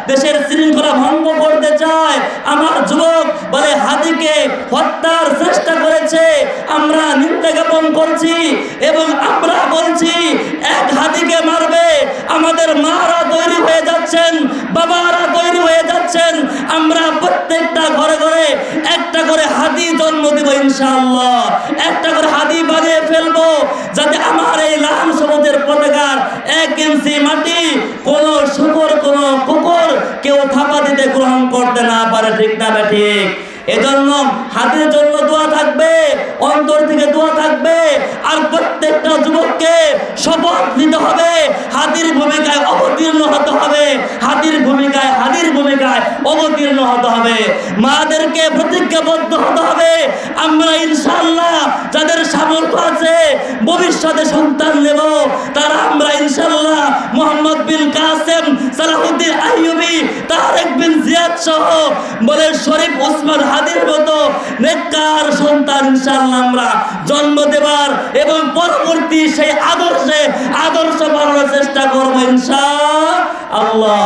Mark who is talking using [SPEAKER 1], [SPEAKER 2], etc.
[SPEAKER 1] দেশের শৃঙ্খলা ভঙ্গ করতে চায়। আমার যুবক বলে হাদিকে হত্যার চেষ্টা করেছে, আমরা নিন্দা জ্ঞাপন করছি এবং আমরা বলছি এক হাদিকে মারবে, আমাদের মারা তৈরি হয়ে যাচ্ছেন, বাবারা তৈরি হয়ে যাচ্ছেন, আমরা প্রত্যেকটা ঘরে ঘরে একটা করে হাদি জন্ম দেব ইনশাআল্লাহ, একটা করে হাদি বানিয়ে ফেলবো, যাতে আমার এই লাল সবুজের পতাকার 1 ইঞ্চি মাটি কোন শুকর কোন কুকুর কেউ থাপা দিতে গ্রহণ করতে না পারে। ঠিক না ঠিক? এজন্য হাদির জন্য দোয়া থাকবে, অন্তর থেকে দোয়া থাকবে। আর প্রত্যেকটা যুবককে শপথ নিতে হবে হাদির ভূমিকায় অবতীর্ণ হতে হবে, হাদির ভূমিকায় অবতীর্ণ হতে হবে। মাদেরকে প্রতিজ্ঞাবদ্ধ হতে হবে, আমরা ইনশাআল্লাহ যাদের সামর্থ্য আছে ভবিষ্যতে সন্তান নেব, তারা আমরা ইনশাআল্লাহ মোহাম্মদ বিন কাসেম, সালাহুদ্দিন আইয়ুবী, তারেক বিন জিয়াদ সহ বলে শরীফ ওসমান হাদির মতো নেককার সন্তান ইনশাআল্লাহ আমরা জন্ম দেবার এবং পরবর্তী সেই আদর্শ বানানোর চেষ্টা করবো ইনশাআল্লাহ।